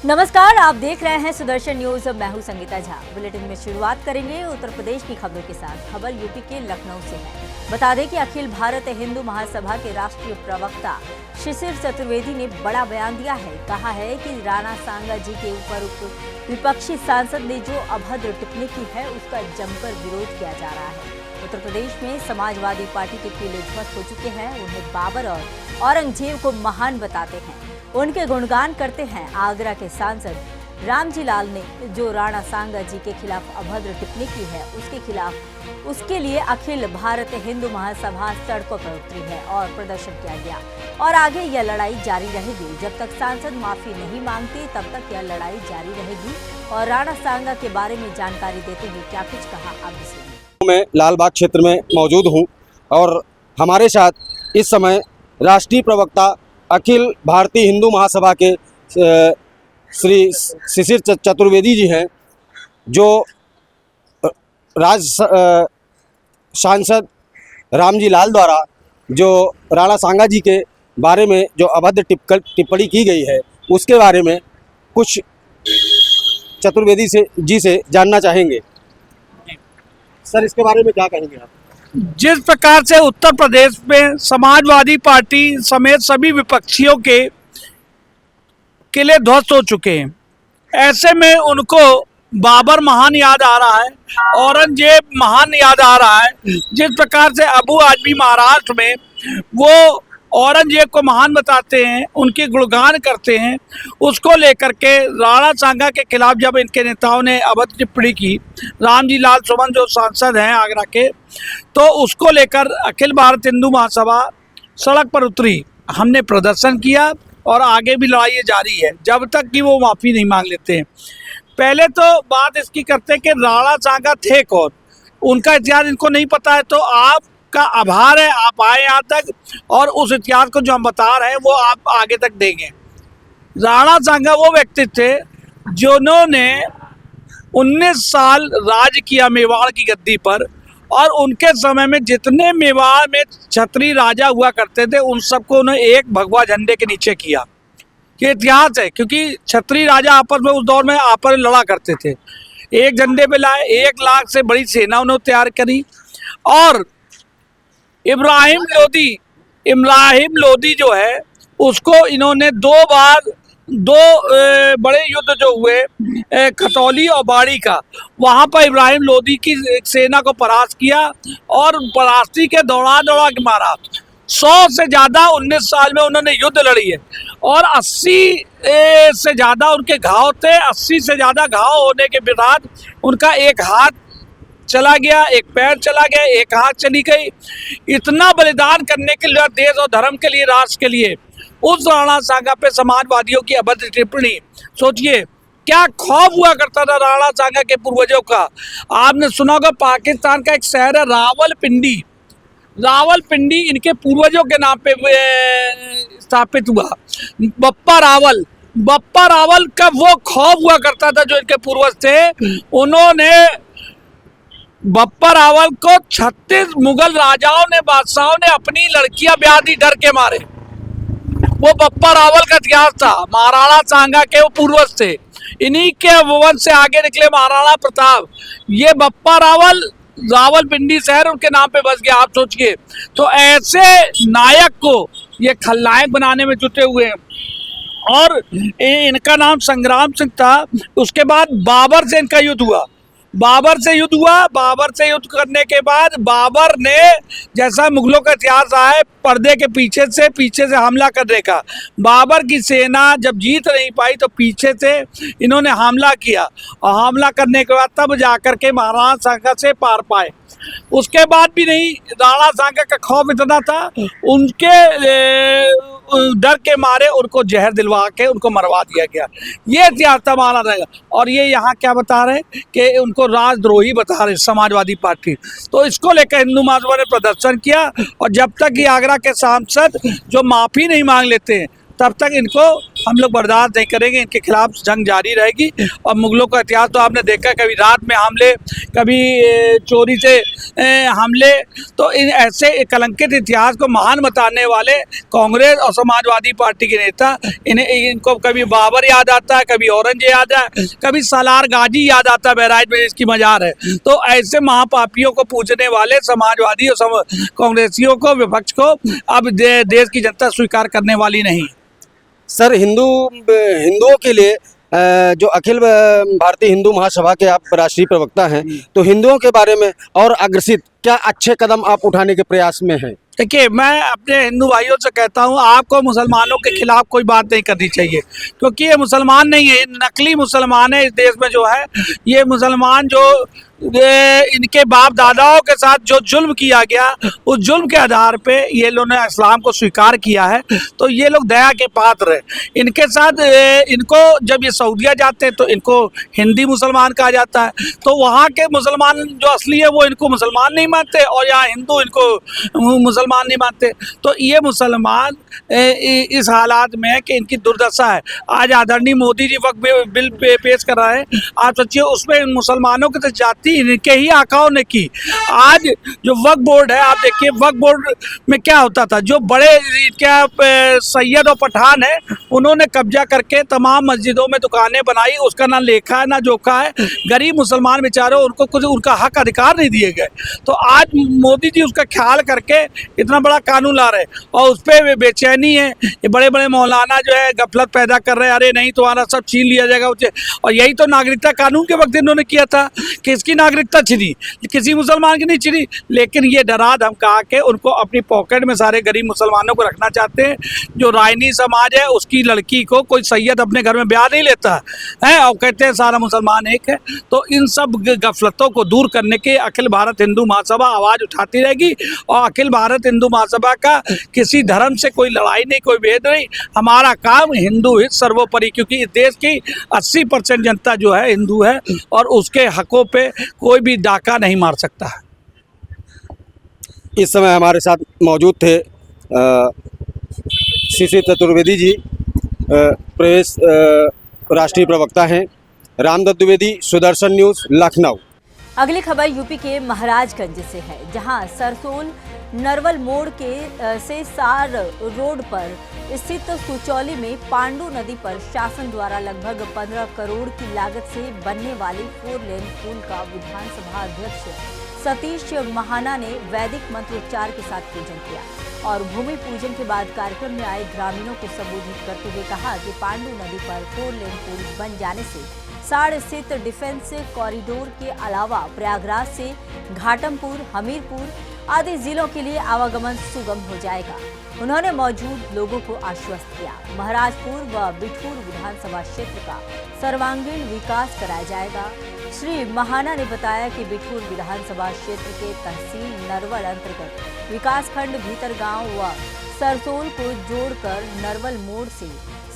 नमस्कार, आप देख रहे हैं सुदर्शन न्यूज। मैं हूं संगीता झा। बुलेटिन में शुरुआत करेंगे उत्तर प्रदेश की खबरों के साथ। खबर यूपी के लखनऊ से है। बता दें कि अखिल भारत हिंदू महासभा के राष्ट्रीय प्रवक्ता शिशिर चतुर्वेदी ने बड़ा बयान दिया है। कहा है कि राणा सांगा जी के ऊपर विपक्षी सांसद ने जो अभद्र टिप्पणी की है उसका जमकर विरोध किया जा रहा है। उत्तर प्रदेश में समाजवादी पार्टी के पीले ध्वस्त हो चुके हैं। उन्हें बाबर और औरंगजेब को महान बताते हैं, उनके गुणगान करते हैं। आगरा के सांसद रामजी लाल ने जो राणा सांगा जी के खिलाफ अभद्र टिप्पणी की है उसके लिए अखिल भारत हिंदू महासभा सड़कों पर उतरी है और प्रदर्शन किया गया। और आगे यह लड़ाई जारी रहेगी। जब तक सांसद माफी नहीं मांगते तब तक यह लड़ाई जारी रहेगी। और राणा सांगा के बारे में जानकारी देते हुए क्या कुछ कहा, आप भी सुनिए। मैं लालबाग क्षेत्र में मौजूद हूं और हमारे साथ इस समय राष्ट्रीय प्रवक्ता अखिल भारतीय हिंदू महासभा के श्री शिशिर चतुर्वेदी जी हैं, जो सांसद रामजी लाल द्वारा जो राणा सांगा जी के बारे में जो अभद्र टिप्पणी की गई है उसके बारे में कुछ चतुर्वेदी जी से जानना चाहेंगे। सर, इसके बारे में क्या कहेंगे आप? जिस प्रकार से उत्तर प्रदेश में समाजवादी पार्टी समेत सभी विपक्षियों के किले ध्वस्त हो चुके हैं, ऐसे में उनको बाबर महान याद आ रहा है, औरंगजेब महान याद आ रहा है। जिस प्रकार से अबू आजमी महाराष्ट्र में वो औरंगजेब को महान बताते हैं, उनके गुणगान करते हैं, उसको लेकर के राणा सांगा के खिलाफ जब इनके नेताओं ने अभद्र टिप्पणी की, रामजी लाल सुमन जो सांसद हैं आगरा के, तो उसको लेकर अखिल भारत हिंदू महासभा सड़क पर उतरी। हमने प्रदर्शन किया और आगे भी लड़ाई जारी है जब तक कि वो माफ़ी नहीं मांग लेते हैं। पहले तो बात इसकी करते हैं कि राणा सांगा थे कौन, उनका इतिहास इनको नहीं पता है, तो आप का आभार है आप आए यहाँ तक और उस इतिहास को जो हम बता रहे हैं वो आप आगे तक देंगे। राणा सांगा वो व्यक्ति थे जिन्होंने 19 साल राज किया मेवाड़ की गद्दी पर, और उनके समय में जितने मेवाड़ में क्षत्रिय राजा हुआ करते थे उन सबको उन्होंने एक भगवा झंडे के नीचे किया। ये इतिहास है, क्योंकि क्षत्रिय राजा आपस में उस दौर में आपस में लड़ा करते थे। एक झंडे पे लाए, 1 लाख से बड़ी सेना उन्होंने तैयार करी। और इब्राहिम लोदी जो है उसको इन्होंने 2 बार 2 बड़े युद्ध जो हुए खतौली और बाड़ी का, वहाँ पर इब्राहिम लोदी की सेना को परास्त किया और परास्ती के दौड़ा के मारा। 100 से ज़्यादा 19 साल में उन्होंने युद्ध लड़ी है और 80 से ज़्यादा उनके घाव थे। 80 से ज़्यादा घाव होने के बाद उनका एक हाथ चला गया, एक पैर चला गया, एक हाथ चली गई। इतना बलिदान करने के लिए देश और धर्म के लिए, राष्ट्र के लिए, उस राणा सांगा पे समाजवादियों की अभद्र टिप्पणी, सोचिए क्या खौफ हुआ करता था राणा सांगा के पूर्वजों का। आपने सुना होगा पाकिस्तान का एक शहर है रावलपिंडी इनके पूर्वजों के नाम पे स्थापित हुआ। बप्पा रावल का वो खौफ हुआ करता था जो इनके पूर्वज थे। उन्होंने बप्पा रावल को 36 मुगल राजाओं ने, बादशाहों ने अपनी लड़कियां ब्याह दी डर के मारे। वो बप्पा रावल का इतिहास था। महाराणा सांगा के वो पूर्वज थे, इन्हीं के वंश से आगे निकले महाराणा प्रताप। ये बप्पा रावलपिंडी शहर उनके नाम पे बस गया। आप सोचिए, तो ऐसे नायक को ये खलनायक बनाने में जुटे हुए हैं। और इनका नाम संग्राम सिंह था। उसके बाद बाबर से इनका युद्ध हुआ। बाबर से युद्ध करने के बाद बाबर ने, जैसा मुगलों का इतिहास रहा है, पर्दे के पीछे से हमला करने का। बाबर की सेना जब जीत नहीं पाई तो पीछे से इन्होंने हमला किया और हमला करने के बाद तब जाकर के महाराणा सांगा से पार पाए। उसके बाद भी नहीं, राणा सांगा का खौफ इतना था, उनके डर के मारे उनको जहर दिलवा के उनको मरवा दिया गया। ये इतिहास था माना रहेगा। और ये यहाँ क्या बता रहे हैं कि उनको राजद्रोही बता रहे समाजवादी पार्टी। तो इसको लेकर हिंदू महासभा ने प्रदर्शन किया और जब तक ये आगरा के सांसद जो माफ़ी नहीं मांग लेते हैं तब तक इनको हम लोग बर्दाश्त नहीं करेंगे। इनके खिलाफ जंग जारी रहेगी। और मुगलों का इतिहास तो आपने देखा, कभी रात में हमले, कभी चोरी से हमले। तो इन ऐसे कलंकित इतिहास को महान बताने वाले कांग्रेस और समाजवादी पार्टी के नेता, इनको कभी बाबर याद आता है, कभी औरंगजेब याद है, कभी सालार गाजी याद आता है, बहराइच में इसकी मजार है। तो ऐसे महापापियों को पूजने वाले समाजवादी और कांग्रेसियों को, विपक्ष को अब देश की जनता स्वीकार करने वाली नहीं। सर, हिंदुओं के लिए जो अखिल भारतीय हिंदू महासभा के आप राष्ट्रीय प्रवक्ता हैं, तो हिंदुओं के बारे में और अग्रसित क्या अच्छे कदम आप उठाने के प्रयास में हैं? देखिए, मैं अपने हिंदू भाइयों से कहता हूँ, आपको मुसलमानों के खिलाफ कोई बात नहीं करनी चाहिए, क्योंकि ये मुसलमान नहीं है, नकली मुसलमान है। इस देश में जो है ये मुसलमान जो इनके बाप दादाओं के साथ जो जुल्म किया गया, उस जुल्म के आधार पे ये लोगों ने इस्लाम को स्वीकार किया है। तो ये लोग दया के पात्र हैं। इनके साथ इनको जब ये सऊदीया जाते हैं तो इनको हिंदी मुसलमान कहा जाता है। तो वहाँ के मुसलमान जो असली है वो इनको मुसलमान नहीं मानते, और यहाँ हिंदू इनको मुसलमान नहीं मानते। तो ये मुसलमान इस हालात में है कि इनकी दुर्दशा है। आज आदरणीय मोदी जी वक्फ बिल पेश कर रहे हैं, आप सोचिए उसमें इन मुसलमानों की तो जाति इनके ही आकाओं ने की। आज जो वक्फ बोर्ड है, आप देखिए वक्फ बोर्ड में क्या होता था, जो बड़े क्या सैयद और पठान है, उन्होंने कब्जा करके तमाम मस्जिदों में दुकानें बनाई। उसका ना लेखा है ना जोखा है। गरीब मुसलमान बेचारों, उनको कुछ उनका हक अधिकार नहीं दिए गए। तो आज मोदी जी उसका ख्याल करके इतना बड़ा कानून ला रहे हैं, और उस पर बेचैनी है। ये बड़े बड़े मौलाना जो है गफलत पैदा कर रहे हैं, अरे नहीं तुम्हारा सब छीन लिया जाएगा उसे। और यही तो नागरिकता कानून के वक्त इन्होंने किया था कि इसकी नागरिकता छिनी, किसी मुसलमान की नहीं छिनी। लेकिन ये डरा धमका के उनको अपनी पॉकेट में सारे गरीब मुसलमानों को रखना चाहते हैं। जो रायनी समाज है, उसकी लड़की को कोई सैयद अपने घर में ब्याह नहीं लेता है, और कहते हैं सारा मुसलमान एक है। तो इन सब गफलतों को दूर करने के अखिल भारत हिंदू महासभा आवाज़ उठाती रहेगी। और अखिल भारत हिंदू महासभा का किसी धर्म से कोई लड़ाई नहीं, कोई भेद नहीं। हमारा काम हिंदू हित सर्वोपरि, क्योंकि इस देश की 80% जनता जो है हिंदू है, और उसके हकों पे कोई भी डाका नहीं मार सकता है। इस समय हमारे साथ मौजूद थे श्री चतुर्वेदी जी, प्रदेश राष्ट्रीय प्रवक्ता हैं। रामदत्त द्विवेदी, सुदर्शन न्यूज़, लखनऊ। अगली खबर यूपी के महाराजगंज से है, जहां सरसोल नरवल मोड़ के से सार रोड पर स्थित सुचौली में पांडु नदी पर शासन द्वारा लगभग 15 करोड़ की लागत से बनने वाली 4 लेन पुल का विधानसभा अध्यक्ष सतीश महाना ने वैदिक मंत्रोच्चार के साथ पूजन किया। और भूमि पूजन के बाद कार्यक्रम में आए ग्रामीणों को संबोधित करते हुए कहा कि पांडु नदी पर 4 लेन पुल बन जाने से साड़ स्थित डिफेंस कॉरिडोर के अलावा प्रयागराज से घाटमपुर, हमीरपुर आदि जिलों के लिए आवागमन सुगम हो जाएगा। उन्होंने मौजूद लोगों को आश्वस्त किया, महाराजपुर व बिठूर विधानसभा क्षेत्र का सर्वांगीण विकास कराया जाएगा। श्री महाना ने बताया कि बिठूर विधानसभा क्षेत्र के तहसील नरवल अंतर्गत विकासखंड भीतरगांव व सरसोल को जोड़कर नरवल मोड़ से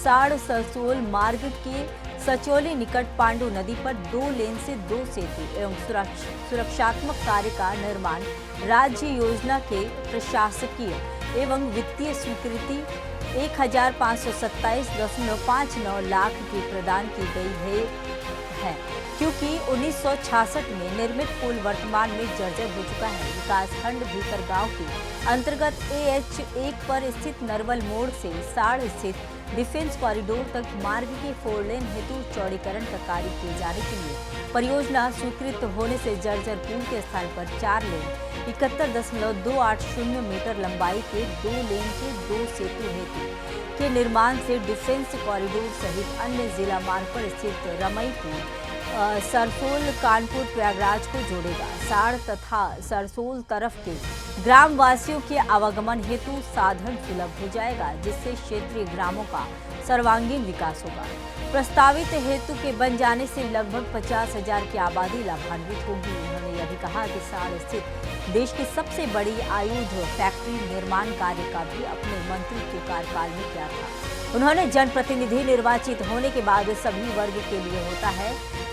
साड़ सरसोल मार्ग के सचौली निकट पांडु नदी पर 2 लेन से 2 सेतु एवं सुरक्षात्मक कार्य का निर्माण राज्य योजना के प्रशासकीय एवं वित्तीय स्वीकृति 1527.59 लाख की प्रदान की गई है, क्योंकि 1966 में निर्मित पुल वर्तमान में जर्जर हो चुका है। विकासखंड भीतरगांव के अंतर्गत AH1 पर स्थित नरवल मोड़ से साड़ स्थित डिफेंस कॉरिडोर तक मार्ग के 4 लेन हेतु चौड़ीकरण का कार्य किए जाने के लिए परियोजना स्वीकृत होने से जर्जर पुल के स्थान पर 4 लेन 71.280 मीटर लंबाई के 2 लेन के 2 सेतु हेतु के निर्माण से डिफेंस कॉरिडोर सहित अन्य जिला मार्ग पर स्थित रमईपुर, सरसोल, कानपुर, प्रयागराज को जोड़ेगा। साड़ तथा सरसोल तरफ के ग्राम वासियों के आवागमन हेतु साधन सुलभ हो जाएगा, जिससे क्षेत्रीय ग्रामों का सर्वांगीण विकास होगा। प्रस्तावित हेतु के बन जाने से लगभग 50,000 की आबादी लाभान्वित होगी। उन्होंने यह भी कहा कि साड़ स्थित देश की सबसे बड़ी आयुध फैक्ट्री निर्माण कार्य का भी अपने मंत्रित्व कार्यकाल में किया था। उन्होंने जनप्रतिनिधि निर्वाचित होने के बाद सभी वर्ग के लिए होता है,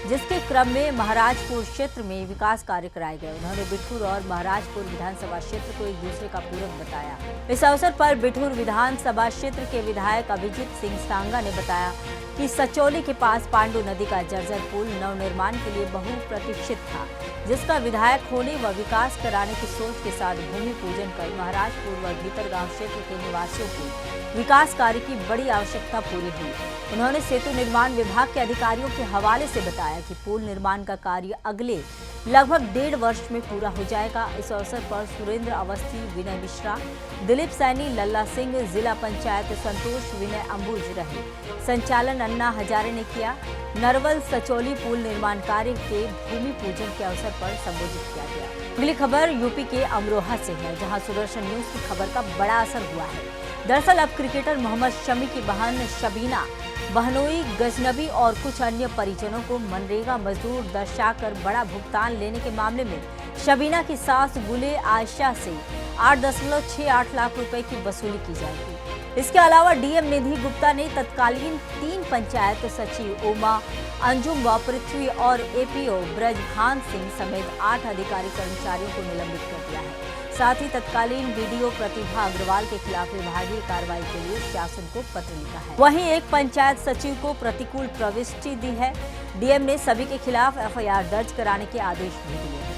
जिसके क्रम में महाराजपुर क्षेत्र में विकास कार्य कराए गए। उन्होंने बिठूर और महाराजपुर विधानसभा क्षेत्र को एक दूसरे का पूरक बताया। इस अवसर पर बिठूर विधानसभा क्षेत्र के विधायक अभिजीत सिंह सांगा ने बताया कि सचौली के पास पांडु नदी का जर्जर पुल नवनिर्माण के लिए बहुप्रतीक्षित था, जिसका विधायक होने व विकास कराने की सोच के साथ भूमि पूजन कर महाराजपुर व भीतरगांव क्षेत्र के निवासियों की विकास कार्य की बड़ी आवश्यकता पूरी हुई। उन्होंने सेतु निर्माण विभाग के अधिकारियों के हवाले से बताया कि पुल निर्माण का कार्य अगले लगभग 1.5 वर्ष में पूरा हो जाएगा। इस अवसर पर सुरेंद्र अवस्थी, विनय मिश्रा, दिलीप सैनी, लल्ला सिंह, जिला पंचायत संतोष, विनय अंबुज रहे। संचालन अन्ना हजारे ने किया। नरवल सचौली पुल निर्माण कार्य के भूमि पूजन के अवसर पर संबोधित किया गया। अगली खबर यूपी के अमरोहा से है, जहां सुदर्शन न्यूज की खबर का बड़ा असर हुआ है। दरअसल अब क्रिकेटर मोहम्मद शमी की बहन शबीना बहनोई गजनबी और कुछ अन्य परिजनों को मनरेगा मजदूर दर्शाकर बड़ा भुगतान लेने के मामले में शबीना की सास गुले आयशा से 8.68 लाख रुपए की वसूली की जाएगी। इसके अलावा डीएम निधि गुप्ता ने तत्कालीन 3 पंचायत सचिव उमा अंजुम व पृथ्वी और एपीओ ब्रजभान सिंह समेत 8 अधिकारी कर्मचारियों को निलंबित कर दिया है। साथ ही तत्कालीन बीडीओ प्रतिभा अग्रवाल के खिलाफ विभागीय कार्रवाई के लिए शासन को पत्र लिखा है। वहीं एक पंचायत सचिव को प्रतिकूल प्रविष्टि दी है। डीएम ने सभी के खिलाफ एफआईआर दर्ज कराने के आदेश भी दिए हैं।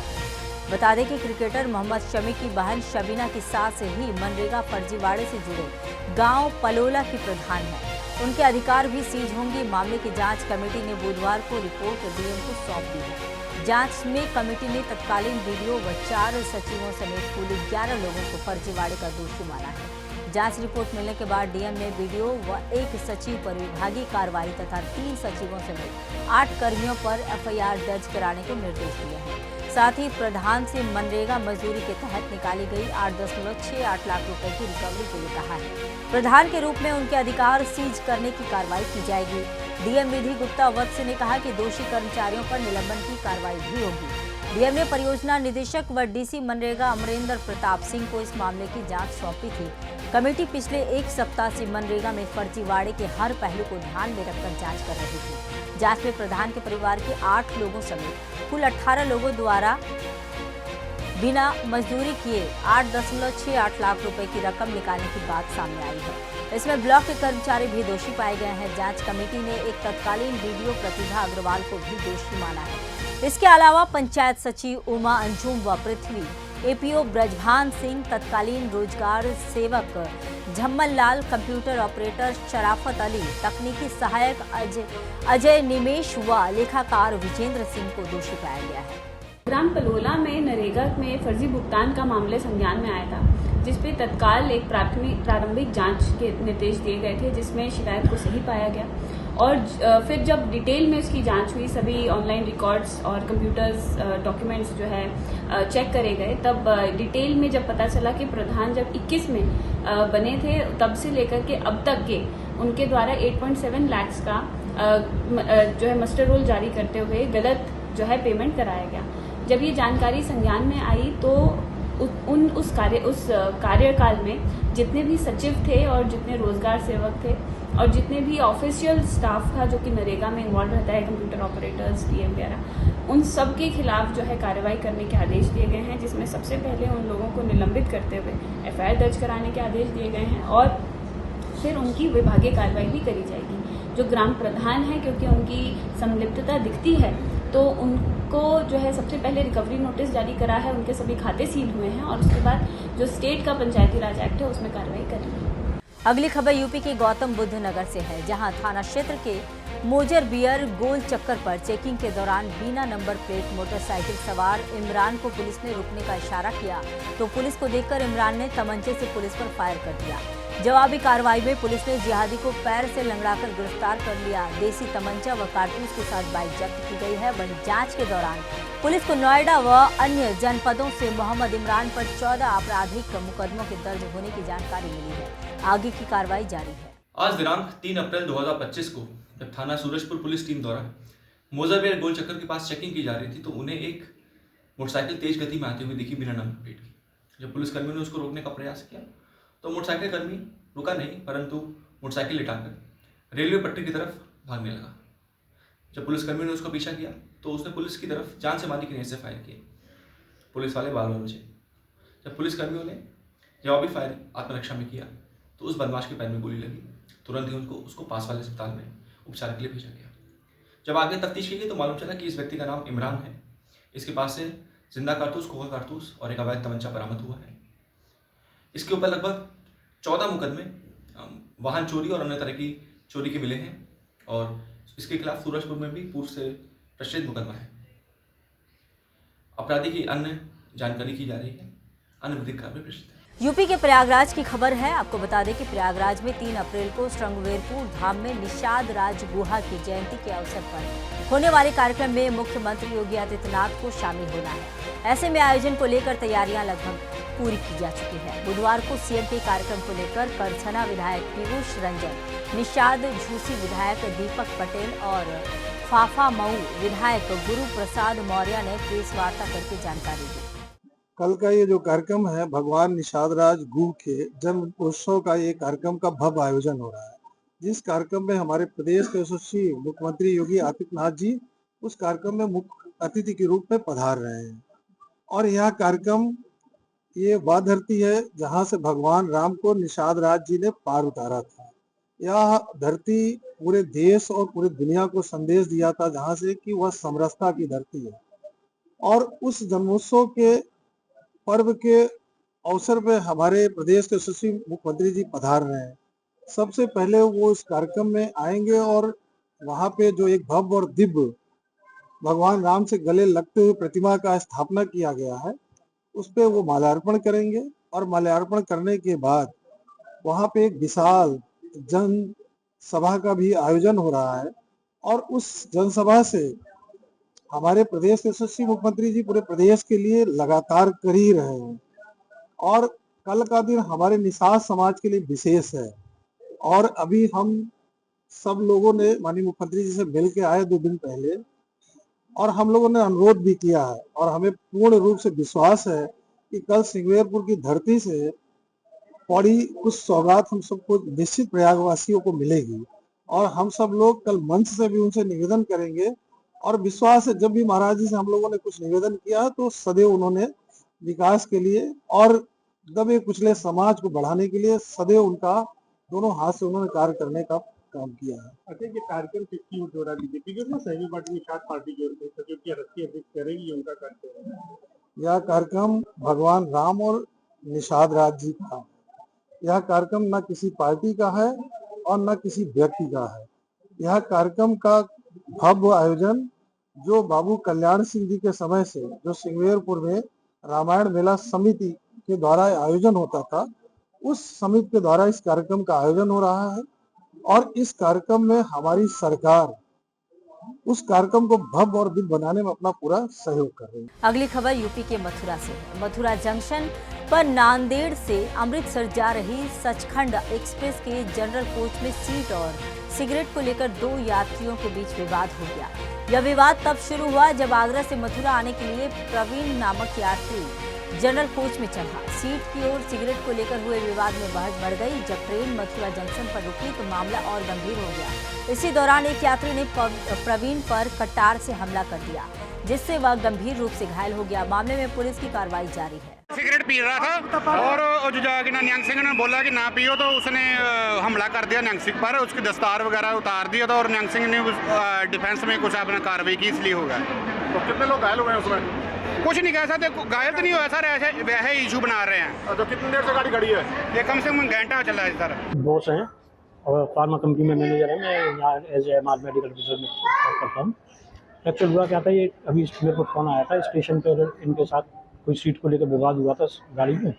बता दें कि क्रिकेटर मोहम्मद शमी की बहन शबीना की सास ही मनरेगा फर्जीवाड़े से जुड़े गांव पलोला की प्रधान है। उनके अधिकार भी सीज होंगे। मामले की जांच कमेटी ने बुधवार को रिपोर्ट डीएम को सौंप दी है। जांच में कमेटी ने तत्कालीन बीडीओ व 4 सचिवों समेत कुल 11 लोगों को फर्जीवाड़े का दोषी माना है। जांच रिपोर्ट मिलने के बाद डीएम ने बीडीओ व 1 सचिव पर विभागीय कार्रवाई तथा 3 सचिवों समेत 8 कर्मियों पर एफआईआर दर्ज कराने के निर्देश दिए हैं। साथ ही प्रधान से मनरेगा मजदूरी के तहत निकाली गई 8.68 लाख रुपए की रिकवरी के लिए कहा है। प्रधान के रूप में उनके अधिकार सीज करने की कार्रवाई की जाएगी। डीएम निधि गुप्ता वत्स ने कहा कि दोषी कर्मचारियों पर निलंबन की कार्रवाई भी होगी। डीएम ने परियोजना निदेशक व डीसी मनरेगा अमरेंद्र प्रताप सिंह को इस मामले की जांच सौंपी थी। कमेटी पिछले 1 सप्ताह से मनरेगा में फर्जीवाड़े के हर पहलू को ध्यान में रखकर जांच कर रही थी। जांच में प्रधान के परिवार के 8 लोगों समेत कुल 18 लोगों द्वारा बिना मजदूरी किए 8.68 लाख रुपए की रकम निकालने की बात सामने आई है। इसमें ब्लॉक के कर्मचारी भी दोषी पाए गए हैं। जांच कमेटी ने एक तत्कालीन बीडीओ प्रतिभा अग्रवाल को भी दोषी माना है। इसके अलावा पंचायत सचिव उमा अंजुम व पृथ्वी, एपीओ ब्रजभान सिंह, तत्कालीन रोजगार सेवक झम्मन लाल, कंप्यूटर ऑपरेटर शराफत अली, तकनीकी सहायक अजय निमेश व लेखाकार विजेंद्र सिंह को दोषी पाया गया है। ग्राम पलोला में नरेगा में फर्जी भुगतान का मामला संज्ञान में आया था, जिसपे तत्काल एक प्रारंभिक जांच के निर्देश दिए गए थे, जिसमें शिकायत को सही पाया गया। और फिर जब डिटेल में इसकी जांच हुई, सभी ऑनलाइन रिकॉर्ड्स और कंप्यूटर्स डॉक्यूमेंट्स जो है चेक करे गए, तब डिटेल में जब पता चला कि प्रधान जब 21 में बने थे, तब से लेकर के अब तक के उनके द्वारा 8.7 लाख का जो है मस्टर रोल जारी करते हुए गलत जो है पेमेंट कराया गया। जब ये जानकारी संज्ञान में आई तो उस कार्यकाल में जितने भी सचिव थे और जितने रोजगार सेवक थे और जितने भी ऑफिशियल स्टाफ था जो कि नरेगा में इन्वॉल्व रहता है, कंप्यूटर ऑपरेटर्स, डीएम वगैरह, उन सब के खिलाफ जो है कार्रवाई करने के आदेश दिए गए हैं, जिसमें सबसे पहले उन लोगों को निलंबित करते हुए एफआईआर दर्ज कराने के आदेश दिए गए हैं और फिर उनकी विभागीय कार्रवाई भी करी जाएगी। जो ग्राम प्रधान है, क्योंकि उनकी संलिप्तता दिखती है, तो उनको जो है सबसे पहले रिकवरी नोटिस जारी करा है, उनके सभी खाते सील हुए हैं और उसके बाद जो स्टेट का पंचायती राज एक्ट है उसमें कार्रवाई करेंगे। अगली खबर यूपी के गौतम बुद्ध नगर से है, जहां थाना क्षेत्र के मोजर बियर गोल चक्कर पर चेकिंग के दौरान बिना नंबर प्लेट मोटरसाइकिल सवार इमरान को पुलिस ने रुकने का इशारा किया, तो पुलिस को देखकर इमरान ने तमंचे से पुलिस पर फायर कर दिया। जवाबी कार्रवाई में पुलिस ने जिहादी को पैर से लंगड़ाकर गिरफ्तार कर लिया। देसी तमंचा व कारतूस के साथ बाइक जब्त की गई है। वहीं जांच के दौरान पुलिस को नोएडा व अन्य जनपदों से मोहम्मद इमरान पर 14 आपराधिक मुकदमों के दर्ज होने की जानकारी मिली है। आगे की कार्रवाई जारी है। आज दिनांक 3 अप्रैल 2025 को जब थाना सूरजपुर पुलिस टीम द्वारा मोजाबेर गोल चक्कर के पास चेकिंग की जा रही थी, तो उन्हें एक मोटरसाइकिल तेज गति में आती हुई दिखी बिना नंबर प्लेट की। जब पुलिसकर्मियों ने उसको रोकने का प्रयास किया तो मोटरसाइकिल कर्मी रुका नहीं, परंतु मोटरसाइकिल लिटाकर रेलवे पटरी की तरफ भागने लगा। जब पुलिसकर्मियों ने उसका पीछा किया तो उसने पुलिस की तरफ जान से मारने की नीयत से फायर किए। पुलिस वाले बाल बचे। जब पुलिसकर्मियों ने जवाबी फायर आत्मरक्षा में किया तो उस बदमाश के पैर में गोली लगी। तुरंत ही उसको पास वाले अस्पताल में उपचार के लिए भेजा गया। जब आगे तफ्तीश की गई तो मालूम चला कि इस व्यक्ति का नाम इमरान है। इसके पास से जिंदा कारतूस, खोखा कारतूस और एक अवैध तमंचा बरामद हुआ है। इसके ऊपर लगभग 14 मुकदमे वाहन चोरी और अन्य तरह की चोरी के मिले हैं और इसके खिलाफ सूरजपुर में भी पूर्व से प्रचलित मुकदमा है। अपराधी की अन्य जानकारी की जा रही है। अन्य विधिक कार्रवाई प्रस्तुत है। यूपी के प्रयागराज की खबर है। आपको बता दें कि प्रयागराज में 3 अप्रैल को श्रृंगवेरपुर धाम में निषाद राज गुहा की जयंती के अवसर पर होने वाले कार्यक्रम में मुख्यमंत्री योगी आदित्यनाथ को शामिल होना है। ऐसे में आयोजन को लेकर तैयारियां लगभग पूरी की जा चुकी है। बुधवार को सीएम के कार्यक्रम को लेकर करछना विधायक पीयूष रंजन, निषाद झूसी विधायक दीपक पटेल और फाफा मऊ विधायक गुरु प्रसाद मौर्य ने प्रेस वार्ता करके जानकारी दी। कल का ये जो कार्यक्रम है, भगवान निषाद राज गुह के जन्म उत्सव का ये कार्यक्रम का भव्य आयोजन हो रहा है, जिस कार्यक्रम में हमारे प्रदेश के यशस्वी मुख्यमंत्री योगी आदित्यनाथ जी उस कार्यक्रम में मुख्य अतिथि के रूप में पधार रहे हैं। और यह कार्यक्रम ये वह धरती है जहाँ से भगवान राम को निषाद राज जी ने पार उतारा था। यह धरती पूरे देश और पूरे दुनिया को संदेश दिया था, जहाँ से कि वह समरसता की धरती है। और उस जन्मोत्सव के पर्व के अवसर पे हमारे प्रदेश के यशस्वी मुख्यमंत्री जी पधार रहे हैं। सबसे पहले वो इस कार्यक्रम में आएंगे और वहाँ पे जो एक भव्य और दिव्य भगवान राम से गले लगते हुए प्रतिमा का स्थापना किया गया है, उस पे वो माल्यार्पण करेंगे। और माल्यार्पण करने के बाद वहाँ पे एक विशाल जन सभा का भी आयोजन हो रहा है। और उस जनसभा से हमारे प्रदेश के यशस्वी मुख्यमंत्री जी पूरे प्रदेश के लिए लगातार कर ही रहे हैं। और कल का दिन हमारे निषाद समाज के लिए विशेष है। और अभी हम सब लोगों ने माननीय मुख्यमंत्री जी से मिल के आए 2 दिन पहले, और हम लोगों ने अनुरोध भी किया है और हमें पूर्ण रूप से विश्वास है कि कल श्रृंगवेरपुर की धरती से बड़ी कुछ सौगात हम सबको निश्चित प्रयागवासियों को मिलेगी। और हम सब लोग कल मंच से भी उनसे निवेदन करेंगे और विश्वास है जब भी महाराज जी से हम लोगों ने कुछ निवेदन किया तो सदैव उन्होंने विकास के लिए और दबे कुचले समाज को बढ़ाने के लिए सदैव उनका दोनों हाथ से उन्होंने कार्य करने का काम किया है। अच्छा, ये कार्यक्रम किसकी ओर जोड़ा बीजेपी के सहयोगी पार्टी निषाद पार्टी की ओर से सचिव की राष्ट्रीय अध्यक्ष करेगी उनका कार्यक्रम? यह कार्यक्रम भगवान राम और निषाद राज जी का, यह कार्यक्रम न किसी पार्टी का है और न किसी व्यक्ति का है। यह कार्यक्रम का भव्य आयोजन जो बाबू कल्याण सिंह जी के समय से जो श्रृंगवेरपुर में रामायण मेला समिति के द्वारा आयोजन होता था, उस समिति के द्वारा इस कार्यक्रम का आयोजन हो रहा है। और इस कार्यक्रम में हमारी सरकार उस कार्यक्रम को भव्य और दिव्य बनाने में अपना पूरा सहयोग कर रही है। अगली खबर यूपी के मथुरा से। मथुरा जंक्शन पर नांदेड़ से अमृतसर जा रही सचखंड एक्सप्रेस के जनरल कोच में सीट और सिगरेट को लेकर 2 यात्रियों के बीच विवाद हो गया। यह विवाद तब शुरू हुआ जब आगरा से मथुरा आने के लिए प्रवीण नामक यात्री जनरल कोच में चढ़ा। सीट की ओर सिगरेट को लेकर हुए विवाद में बहस बढ़ गई। जब ट्रेन मथुरा जंक्शन पर रुकी तो मामला और गंभीर हो गया। इसी दौरान एक यात्री ने प्रवीण पर कटार से हमला कर दिया, जिससे वह गंभीर रूप से घायल हो गया। मामले में पुलिस की कार्रवाई जारी है। सिगरेट पी रहा था और जो जाके न्यांग सिंह ने बोला कि ना पियो, तो उसने हमला कर दिया न्यांग सिंह पर। उसकी दस्तार वगैरह उतार दिया था और न्यांग सिंह ने डिफेंस में कुछ अपना कार्रवाई की, इसलिए हो गया। तो कितने लोग घायल हो गए उसमें? कुछ नहीं कह सकते, घायल तो नहीं हुआ सर, ऐसे वैसे इशू बना रहे हैं। तो कितनी देर से गाड़ी खड़ी है? ये कम से कम घंटा चला है सर। बॉस हैं और फार्मा कंपनी में मैनेजर है। मैं यहाँ as a MR medical officer में काम करता हूँ। एक्चुअल हुआ क्या था, ये अभी मेरे को फ़ोन आया था स्टेशन पर, इनके साथ कोई सीट को लेकर विवाद हुआ था गाड़ी में।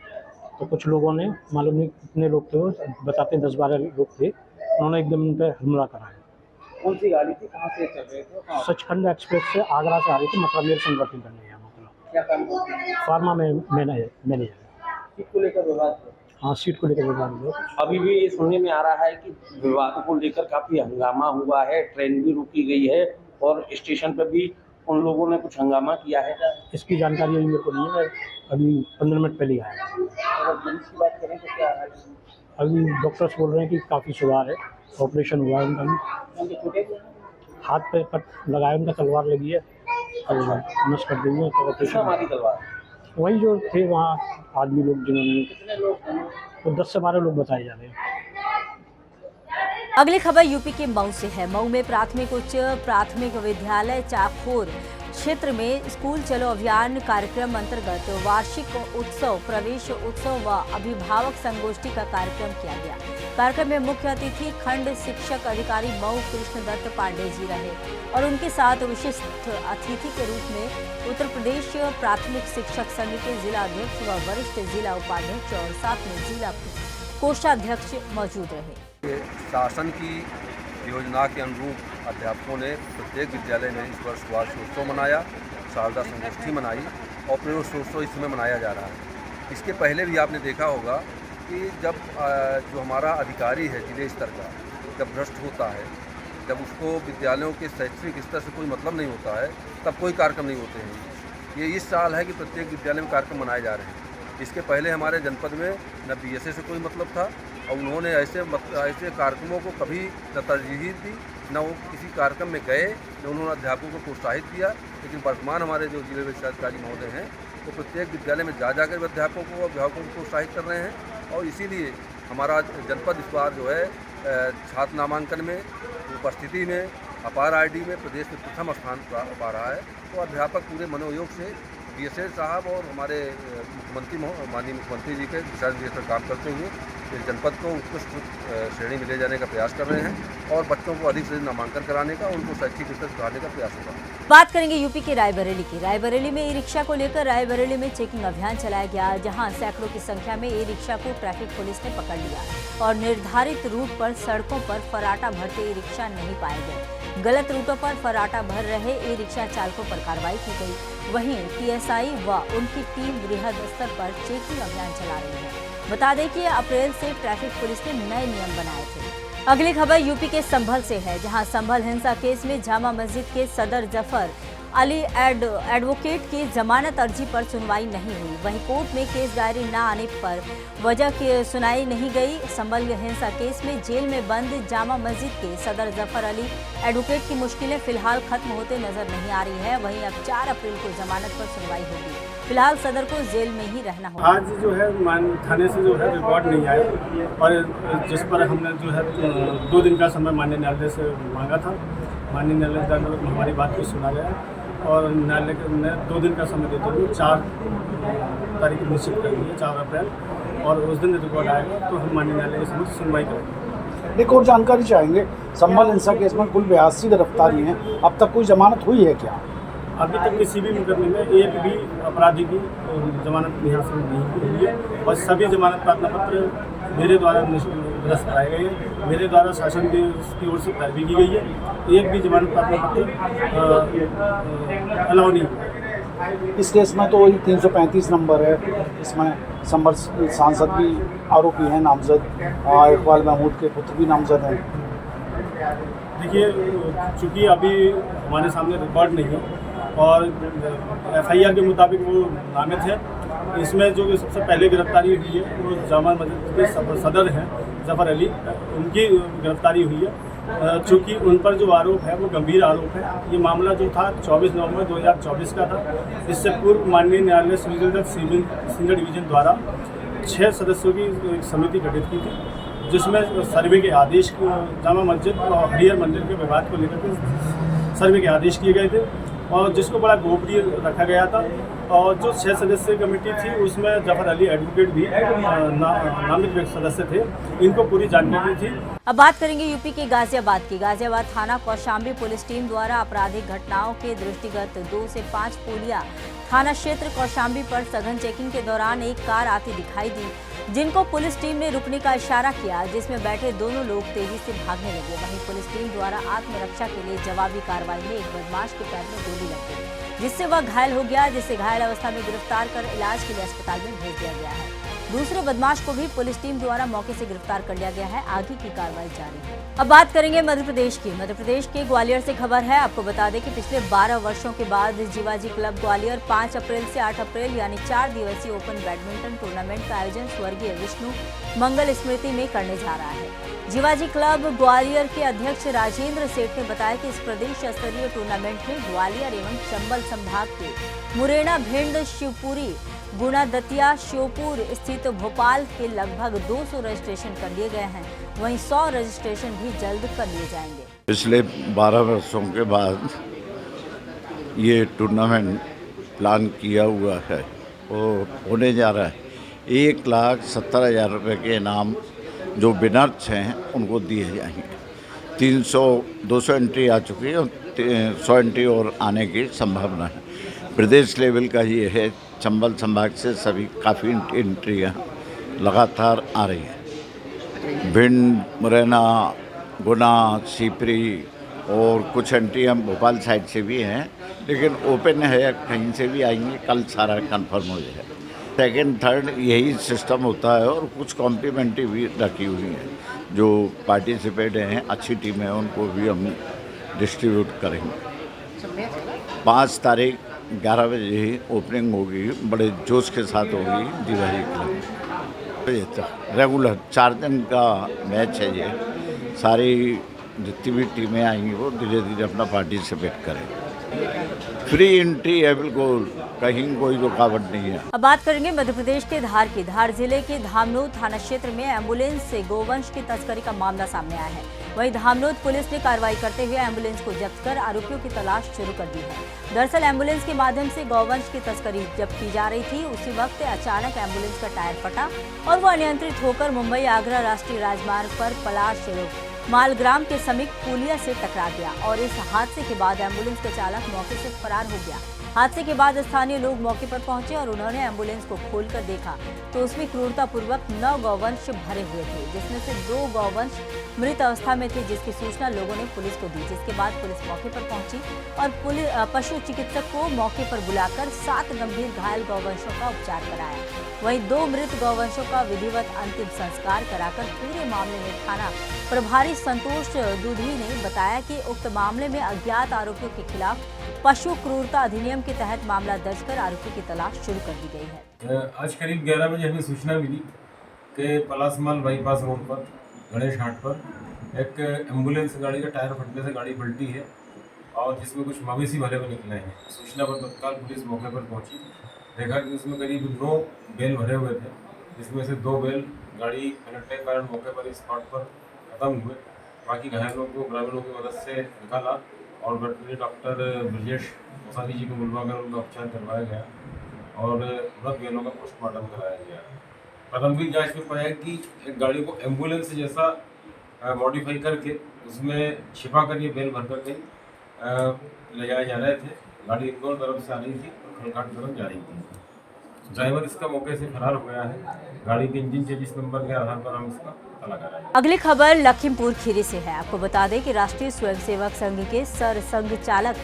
तो कुछ लोगों ने, मालूम नहीं कितने लोग थे वो, बताते 10-12 लोग थे, उन्होंने एकदम उन पर हमला कराया। कौन सी गाड़ी थी, कहाँ से चल रहे थे? सचखंड एक्सप्रेस से आगरा से आ रही थी, मतलब मेरे संगठन करने है। क्या काम करते हैं? फार्मा में मैनेजर। सीट को लेकर विवाद हुआ? हाँ, सीट को लेकर विवाद हुआ। अभी भी ये सुनने में आ रहा है कि विवाद को लेकर काफ़ी हंगामा हुआ है, ट्रेन भी रुकी गई है और स्टेशन पर भी उन लोगों ने कुछ हंगामा किया है। इसकी जानकारी अभी मेरे को नहीं है, मैं अभी 15 मिनट पहले आया। अगर पुलिस की बात करें तो क्या है? अभी डॉक्टर्स बोल रहे हैं कि काफ़ी सुधार है, ऑपरेशन हुआ है उनका, हाथ पे कट लगाया, उनका तलवार लगी है और नस कर दी है, तो ऑपरेशन। तलवार वही जो थे वहाँ आदमी लोग जिन्होंने, तो 10 से 12 लोग बताए जा रहे हैं। अगली खबर यूपी के मऊ से है। मऊ में उच्च प्राथमिक विद्यालय चाखोर क्षेत्र में स्कूल चलो अभियान कार्यक्रम अंतर्गत वार्षिक उत्सव, प्रवेश उत्सव व अभिभावक संगोष्ठी का कार्यक्रम किया गया। कार्यक्रम में मुख्य अतिथि खंड शिक्षक अधिकारी मऊ कृष्णदत्त पांडे जी रहे और उनके साथ विशिष्ट अतिथि के रूप में उत्तर प्रदेश प्राथमिक शिक्षक संघ के जिला अध्यक्ष व वरिष्ठ जिला उपाध्यक्ष और साथ में जिला कोषाध्यक्ष मौजूद रहे। शासन की योजना के अनुरूप अध्यापकों ने प्रत्येक विद्यालय में इस वर्ष वार्षिकोत्सव मनाया, शारदा संगोष्ठी मनाई और प्रवेशोत्सव इस समय मनाया जा रहा है। इसके पहले भी आपने देखा होगा कि जब जो हमारा अधिकारी है जिले स्तर का, जब भ्रष्ट होता है, जब उसको विद्यालयों के शैक्षणिक स्तर से कोई मतलब नहीं होता है, तब कोई कार्यक्रम नहीं होते हैं। ये इस साल है कि प्रत्येक विद्यालय में कार्यक्रम मनाए जा रहे हैं। इसके पहले हमारे जनपद में न बीएसए से कोई मतलब था और उन्होंने ऐसे कार्यक्रमों को कभी न तरजीह दी, न वो किसी कार्यक्रम में गए, न उन्होंने अध्यापकों को प्रोत्साहित किया। लेकिन वर्तमान हमारे जो जिले विकासाधिकारी महोदय हैं वो प्रत्येक विद्यालय में जा कर अध्यापकों को, अभिभावकों को प्रोत्साहित कर रहे हैं और इसीलिए हमारा जनपद इस बार जो है छात्र नामांकन में, उपस्थिति में, अपार आईडी में प्रदेश में प्रथम स्थान पा रहा है। तो अध्यापक पूरे मनोयोग से बीएसए साहब और हमारे माननीय मुख्यमंत्री जी के दिशा निर्देश पर काम करते हुए इस जनपद को उत्कृष्ट श्रेणी में ले जाने का प्रयास कर रहे हैं और बच्चों को अधिक से अधिक नामांकन कराने का, उनको शैक्षिक स्तर सुधारने का प्रयास होगा। बात करेंगे यूपी के रायबरेली की। रायबरेली में ई रिक्शा को लेकर रायबरेली में चेकिंग अभियान चलाया गया, जहां सैकड़ों की संख्या में ई रिक्शा को ट्रैफिक पुलिस ने पकड़ लिया और निर्धारित रूट पर सड़कों पर फर्राटा भरते ई रिक्शा नहीं पाए गए। गलत रूटों पर फर्राटा भर रहे ई रिक्शा चालकों पर कार्रवाई की गई। वहीं पीएसआई व उनकी टीम वृहद स्तर पर चेकिंग अभियान चला रही है। बता दें कि अप्रैल से ट्रैफिक पुलिस ने नए नियम बनाए थे। अगली खबर यूपी के संभल से है, जहां संभल हिंसा केस में जामा मस्जिद के सदर जफर अली एडवोकेट की जमानत अर्जी पर सुनवाई नहीं हुई। वहीं कोर्ट में केस डायरी न आने पर वजह की सुनाई नहीं गई। संभल हिंसा केस में जेल में बंद जामा मस्जिद के सदर जफर अली एडवोकेट की मुश्किलें फिलहाल खत्म होते नजर नहीं आ रही है। वहीं अब 4 अप्रैल को जमानत पर सुनवाई होगी। फिलहाल सदर को जेल में ही रहना होगा। आज जो है थाने से जो है रिकॉर्ड नहीं आया और जिस पर हमने जो है 2 दिन का समय माननीय न्यायालय से मांगा था। माननीय न्यायालय द्वारा हमारी बात को सुना गया और न्यायालय ने 2 दिन का समय देते हुए 4 तारीख निश्चित कर दी है, 4 अप्रैल, और उस दिन रिकॉर्ड आएगा तो हम माननीय न्यायालय के समक्ष सुनवाई करेंगे। एक और जानकारी चाहेंगे, संभल हिंसा केस में कुल 82 गिरफ्तारी हैं, अब तक कोई जमानत हुई है क्या? अभी तक किसी भी मुकदमे में एक भी अपराधी की जमानत हासिल नहीं हुई है और सभी जमानत प्रार्थना पत्र मेरे द्वारा निरस्त कराए गए हैं। मेरे द्वारा शासन की ओर से पैरवी की गई है। एक भी जमानत प्रार्थना पत्र अलाउ नहीं हुआ। इस केस में तो वही 335 नंबर है, इसमें संभल सांसद भी आरोपी हैं नामजद, इकबाल महमूद के पुत्र भी नामजद हैं। देखिए, चूँकि अभी हमारे सामने रिकॉर्ड नहीं है और एफआईआर के मुताबिक वो नामित है। इसमें जो सबसे पहले गिरफ्तारी हुई है वो जामा मस्जिद के सदर हैं जफर अली, उनकी गिरफ्तारी हुई है। चूँकि उन पर जो आरोप है वो गंभीर आरोप है। ये मामला जो था 24 नवंबर 2024 का था। इससे पूर्व माननीय न्यायालय सीनियर डिवीजन द्वारा 6 सदस्यों की एक समिति गठित की थी, जिसमें सर्वे के आदेश, जामा मस्जिद और हरियर मंदिर के विवाद को लेकर के सर्वे के आदेश किए गए थे और जिसको बड़ा गोपनीय रखा गया था। और जो 6 सदस्यीय कमेटी थी उसमें जफर अली एडवोकेट भी नामित सदस्य थे, इनको पूरी जानकारी थी। अब बात करेंगे यूपी के गाजियाबाद की। गाजियाबाद थाना कौशाम्बी पुलिस टीम द्वारा आपराधिक घटनाओं के दृष्टिगत 2 से 5 पुलिया थाना क्षेत्र कौशाम्बी पर सघन चेकिंग के दौरान एक कार आती दिखाई दी, जिनको पुलिस टीम ने रुकने का इशारा किया, जिसमें बैठे दोनों लोग तेजी से भागने लगे। वहीं पुलिस टीम द्वारा आत्मरक्षा के लिए जवाबी कार्रवाई में एक बदमाश के पैर में गोली लग गई, जिससे वह घायल हो गया, जिसे घायल अवस्था में गिरफ्तार कर इलाज के लिए अस्पताल में भेज दिया गया है। दूसरे बदमाश को भी पुलिस टीम द्वारा मौके से गिरफ्तार कर लिया गया है। आगे की कार्रवाई जारी है। अब बात करेंगे मध्य प्रदेश की। मध्य प्रदेश के ग्वालियर से खबर है। आपको बता दें कि पिछले 12 वर्षों के बाद जीवाजी क्लब ग्वालियर 5 अप्रैल से 8 अप्रैल यानी 4 दिवसीय ओपन बैडमिंटन टूर्नामेंट का आयोजन स्वर्गीय विष्णु मंगल स्मृति में करने जा रहा है। जीवाजी क्लब ग्वालियर के अध्यक्ष राजेंद्र सेठ ने बताया कि इस प्रदेश स्तरीय टूर्नामेंट में ग्वालियर एवं चंबल संभाग के मुरैना, भिंड, शिवपुरी, गुना, दतिया, श्योपुर स्थित भोपाल के लगभग 200 रजिस्ट्रेशन कर लिए गए हैं। वहीं 100 रजिस्ट्रेशन भी जल्द कर लिए जाएंगे। पिछले 12 वर्षों के बाद ये टूर्नामेंट प्लान किया हुआ है और होने जा रहा है। 1,70,000 रुपये के इनाम जो विनर्स हैं उनको दिए जाएंगे। 200 एंट्री आ चुकी है और 100 एंट्री और आने की संभावना है। प्रदेश लेवल का ये है। चंबल संभाग से सभी काफ़ी एंट्रियाँ लगातार आ रही हैं। भिंड, मुरैना, गुना, शिवपुरी और कुछ एंट्रियाँ भोपाल साइड से भी हैं, लेकिन ओपन है, कहीं से भी आएंगे। कल सारा कंफर्म हो जाएगा। सेकेंड, थर्ड यही सिस्टम होता है और कुछ कॉम्प्लीमेंट्री भी रखी हुई हैं। जो पार्टिसिपेट हैं, अच्छी टीम है, उनको भी हम डिस्ट्रीब्यूट करेंगे। 5 तारीख 11 बजे ही ओपनिंग होगी, बड़े जोश के साथ होगी जीवाजी क्लब। रेगुलर 4 दिन का मैच है ये। सारी जितनी भी टीमें आएंगी वो धीरे धीरे अपना पार्टिसिपेट करें। फ्री एंट्री है, बिल्कुल कहीं कोई रुकावट नहीं है। अब बात करेंगे मध्य प्रदेश के धार की। धार जिले के धामनोद थाना क्षेत्र में एम्बुलेंस से गोवंश की तस्करी का मामला सामने आया है। वहीं धामनोद पुलिस ने कार्रवाई करते हुए एम्बुलेंस को जब्त कर आरोपियों की तलाश शुरू कर दी है। दरअसल एम्बुलेंस के माध्यम से गौवंश की तस्करी जब की जा रही थी, उसी वक्त अचानक एम्बुलेंस का टायर फटा और वो अनियंत्रित होकर मुंबई आगरा राष्ट्रीय राजमार्ग पर पलाश मालग्राम के समीप पुलिया से टकरा गया और इस हादसे के बाद एम्बुलेंस का चालक मौके से फरार हो गया। हादसे के बाद स्थानीय लोग मौके पर पहुंचे और उन्होंने एम्बुलेंस को खोलकर देखा तो उसमें क्रूरतापूर्वक 9 गौवंश भरे हुए थे, जिसमें से 2 गौवंश मृत अवस्था में थे, जिसकी सूचना लोगों ने पुलिस को दी। जिसके बाद पुलिस मौके पर पहुंची और पशु चिकित्सक को मौके पर बुलाकर 7 गंभीर घायल गौवंशों का उपचार कराया। वहीं 2 मृत गौवंशों का विधिवत अंतिम संस्कार कराकर पूरे मामले में थाना प्रभारी संतोष दूधी ने बताया कि उक्त मामले में अज्ञात आरोपियों के खिलाफ पशु क्रूरता अधिनियम के तहत मामला दर्ज कर आरोपी की तलाश शुरू कर दी गई है। आज करीब 11 बजे हमें सूचना मिली कि पलासमाल बाईपास रोड पर गणेश हाट पर एक एम्बुलेंस गाड़ी का टायर फटने से गाड़ी पलटी है और जिसमें कुछ मवेशी भरे हुए निकले हैं। सूचना पर तत्काल पुलिस मौके पर पहुंची, देखा कि उसमें करीब 9 बैल भरे हुए थे, जिसमें से 2 बैल गाड़ी पलटने के कारण मौके पर स्पॉट पर खत्म हुए। बाकी घायलों को ग्रामीणों की मदद से निकाला और वेटरनरी डॉक्टर ब्रजेश मोसाली जी को बुलवाकर उनका उपचार करवाया गया और मृत बैलों का पोस्टमार्टम कराया गया। प्रारंभिक जांच में पाया कि एक गाड़ी को एम्बुलेंस जैसा मॉडिफाई करके उसमें छिपा कर ये बैल भरकर के ले जाए जा रहे थे। गाड़ी इंदौर तरफ से आ रही थी और खड़का की तरफ जा रही थी। ड्राइवर इसका मौके से फरार हो गया है। गाड़ी के इंजन 26 नंबर के आधार पर हम इसका पता लगा रहे हैं। अगली खबर लखीमपुर खीरी से है। आपको बता दें कि राष्ट्रीय स्वयंसेवक संघ के सर संघ चालक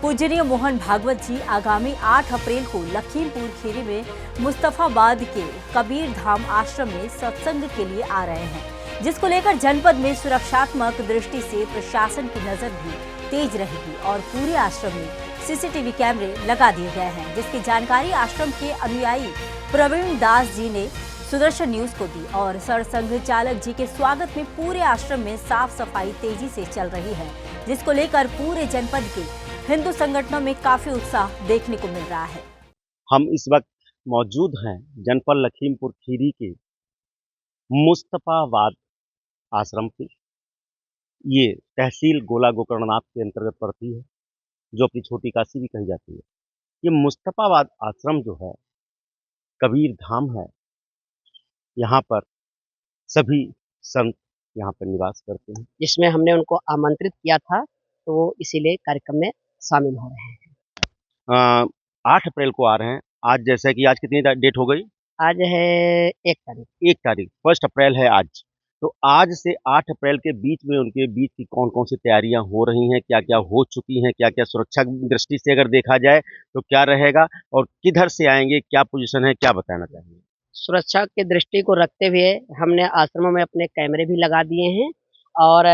पूजनीय मोहन भागवत जी आगामी 8 अप्रैल को लखीमपुर खीरी में मुस्तफाबाद के कबीर धाम आश्रम में सत्संग के लिए आ रहे हैं, जिसको लेकर जनपद में सुरक्षात्मक दृष्टि से प्रशासन की नजर भी तेज रहेगी और पूरे आश्रम में सीसीटीवी कैमरे लगा दिए गए हैं, जिसकी जानकारी आश्रम के अनुयायी प्रवीण दास जी ने सुदर्शन न्यूज को दी और सरसंघ चालक जी के स्वागत में पूरे आश्रम में साफ सफाई तेजी से चल रही है, जिसको लेकर पूरे जनपद के हिंदू संगठनों में काफी उत्साह देखने को मिल रहा है। हम इस वक्त मौजूद हैं जनपद लखीमपुर खीरी के मुस्तफाबाद आश्रम की। ये तहसील गोला गोकर्णनाथ के अंतर्गत पड़ती है, जो अपनी छोटी काशी भी कही जाती है। ये मुस्तफाबाद आश्रम जो है कबीर धाम है। यहाँ पर सभी संत यहाँ पर निवास करते हैं। जिसमें हमने उनको आमंत्रित किया था, तो वो इसीलिए कार्यक्रम में शामिल हो रहे हैं। 8 अप्रैल को आ रहे हैं। आज जैसा कि आज कितनी डेट हो गई? आज है 1 तारीख। 1 तारीख 1 अप्रैल है आज। तो आज से 8 अप्रैल के बीच में उनके बीच की कौन कौन सी तैयारियां हो रही हैं, क्या क्या हो चुकी हैं, क्या क्या सुरक्षा की दृष्टि से अगर देखा जाए तो क्या रहेगा और किधर से आएंगे, क्या पोजीशन है, क्या बताना चाहेंगे? सुरक्षा के दृष्टि को रखते हुए हमने आश्रमों में अपने कैमरे भी लगा दिए हैं और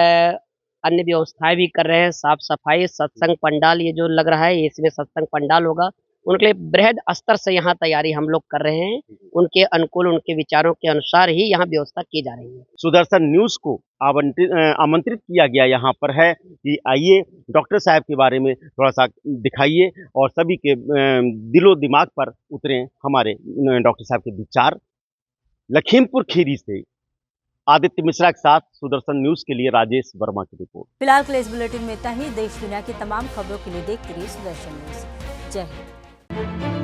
अन्य व्यवस्थाएं भी कर रहे हैं। साफ सफाई, सत्संग पंडाल ये जो लग रहा है इसमें सत्संग पंडाल होगा, उनके लिए बृहद स्तर से यहाँ तैयारी हम लोग कर रहे हैं। उनके अनुकूल, उनके विचारों के अनुसार ही यहाँ व्यवस्था की जा रही है। सुदर्शन न्यूज़ को आमंत्रित किया गया यहाँ पर है कि आइए डॉक्टर साहब के बारे में थोड़ा सा दिखाइए और सभी के दिलो दिमाग पर उतरे हमारे डॉक्टर साहब के विचार। लखीमपुर खीरी से आदित्य मिश्रा के साथ सुदर्शन न्यूज़ के लिए राजेश वर्मा की रिपोर्ट। फिलहाल के लिए इस बुलेटिन में इतना ही। देश दुनिया की तमाम खबरों के लिए देखते रहिए सुदर्शन न्यूज़। जय हिंद।